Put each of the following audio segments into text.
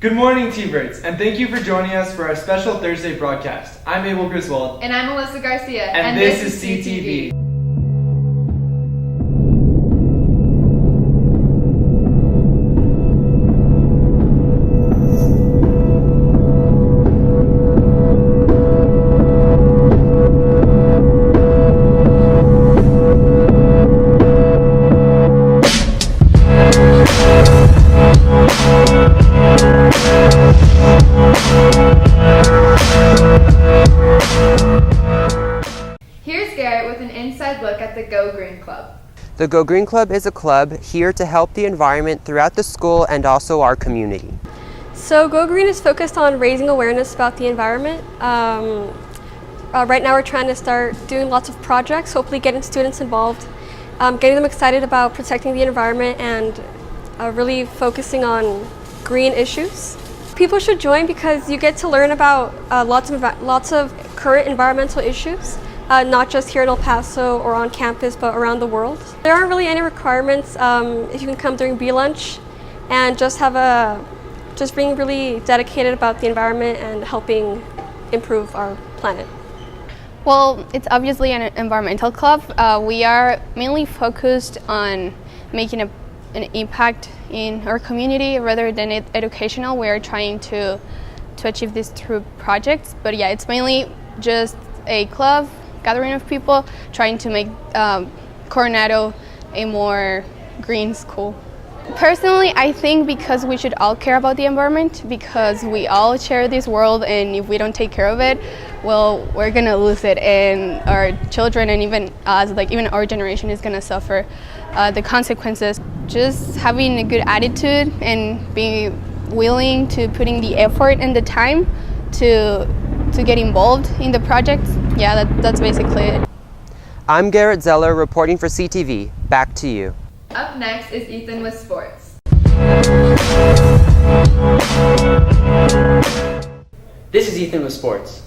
Good morning, T-Birds, and thank you for joining us for our special Thursday broadcast. I'm Abel Griswold. And I'm Melissa Garcia. And this is CTV. Here's Garrett with an inside look at the Go Green Club. The Go Green Club is a club here to help the environment throughout the school and also our community. So Go Green is focused on raising awareness about the environment. Right now we're trying to start doing lots of projects, hopefully getting students involved, getting them excited about protecting the environment and really focusing on green issues. People should join because you get to learn about lots of current environmental issues, not just here in El Paso or on campus, but around the world. There aren't really any requirements if you can come during B-Lunch and just being really dedicated about the environment and helping improve our planet. Well, it's obviously an environmental club. We are mainly focused on making an impact in our community rather than educational. We are trying to achieve this through projects. But yeah, it's mainly just a club, gathering of people, trying to make Coronado a more green school. Personally, I think because we should all care about the environment, because we all share this world, and if we don't take care of it, well, we're gonna lose it, and our children and even us, even our generation, is gonna suffer the consequences. Just having a good attitude and being willing to putting the effort and the time to get involved in the projects. Yeah, that's basically it. I'm Garrett Zeller reporting for CTV. Back to you. Up next is Ethan with sports. This is Ethan with sports.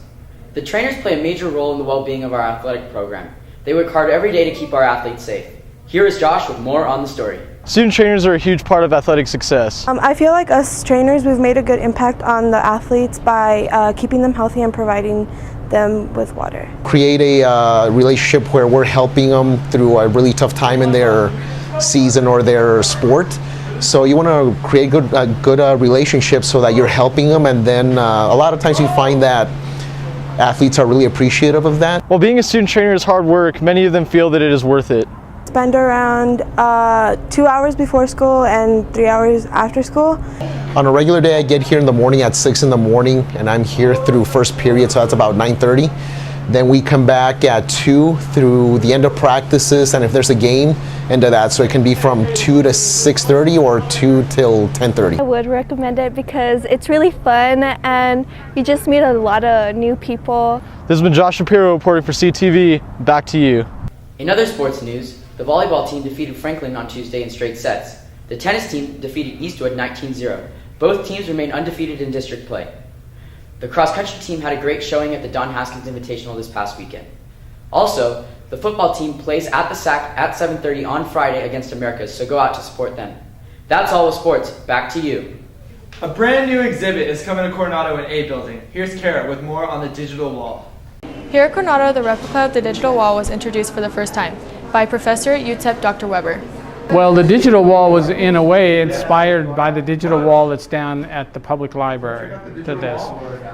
The trainers play a major role in the well-being of our athletic program. They work hard every day to keep our athletes safe. Here is Josh with more on the story. Student trainers are a huge part of athletic success. I feel like us trainers, we've made a good impact on the athletes by keeping them healthy and providing them with water. Create a relationship where we're helping them through a really tough time in their season or their sport. So you want to create a good relationship so that you're helping them, and then a lot of times you find that athletes are really appreciative of that. While being a student trainer is hard work, many of them feel that it is worth it. Spend around 2 hours before school and 3 hours after school. On a regular day, I get here in the morning at 6 in the morning, and I'm here through first period, so that's about 9:30. Then we come back at 2 through the end of practices, and if there's a game, end of that. So it can be from 2 to 6:30 or 2 till 10:30. I would recommend it because it's really fun and you just meet a lot of new people. This has been Josh Shapiro reporting for CTV. Back to you. In other sports news, the volleyball team defeated Franklin on Tuesday in straight sets. The tennis team defeated Eastwood 19-0. Both teams remain undefeated in district play. The cross-country team had a great showing at the Don Haskins Invitational this past weekend. Also, the football team plays at the SAC at 7:30 on Friday against Americas, so go out to support them. That's all with sports. Back to you. A brand new exhibit is coming to Coronado in A building. Here's Kara with more on the digital wall. Here at Coronado, the replica of the digital wall was introduced for the first time by Professor at UTEP, Dr. Weber. Well, the digital wall was in a way inspired by the digital wall that's down at the public library to this.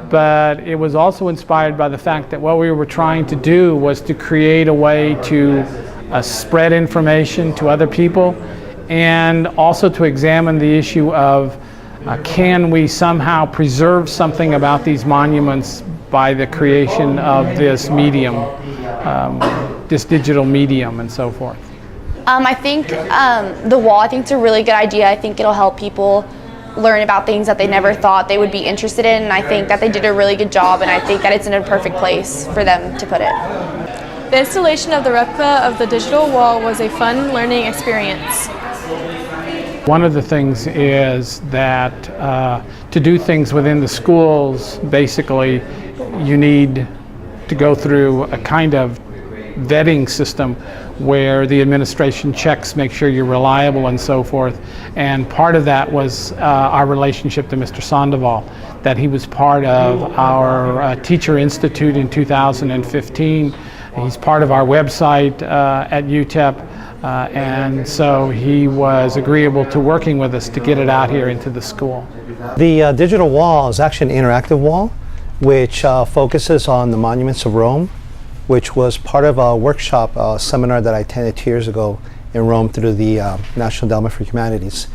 But it was also inspired by the fact that what we were trying to do was to create a way to spread information to other people, and also to examine the issue of can we somehow preserve something about these monuments by the creation of this medium, this digital medium and so forth. I think the wall, I think it's a really good idea. I think it'll help people learn about things that they never thought they would be interested in, and I think that they did a really good job, and I think that it's in a perfect place for them to put it. The installation of the replica of the digital wall was a fun learning experience. One of the things is that to do things within the schools, basically you need to go through a kind of vetting system where the administration checks, make sure you're reliable and so forth. And part of that was our relationship to Mr. Sandoval, that he was part of our Teacher Institute in 2015. He's part of our website at UTEP. And so he was agreeable to working with us to get it out here into the school. The digital wall is actually an interactive wall which focuses on the monuments of Rome, which was part of a workshop seminar that I attended 2 years ago in Rome through the National Endowment for Humanities.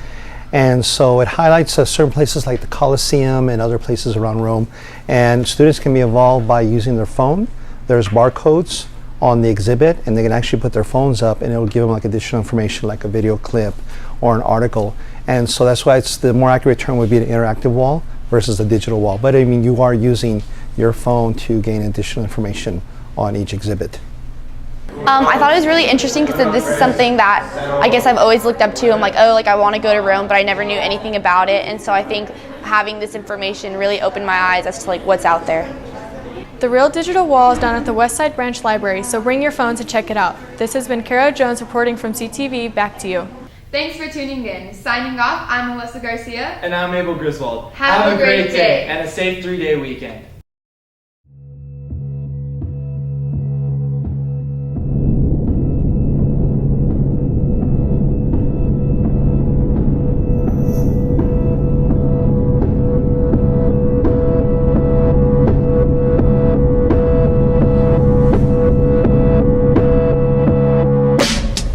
And so it highlights certain places like the Colosseum and other places around Rome. And students can be involved by using their phone. There's barcodes on the exhibit, and they can actually put their phones up and it'll give them like additional information like a video clip or an article. And so that's why it's the more accurate term would be an interactive wall versus a digital wall. But I mean, you are using your phone to gain additional information on each exhibit. I thought it was really interesting because this is something that I guess I've always looked up to. I'm like, oh, like I want to go to Rome, but I never knew anything about it. And so I think having this information really opened my eyes as to like what's out there. The real digital wall is down at the West Side Branch Library, so bring your phone to check it out. This has been Kara Jones reporting from CTV. Back to you. Thanks for tuning in. Signing off, I'm Melissa Garcia. And I'm Abel Griswold. Have a great day. And a safe 3-day weekend.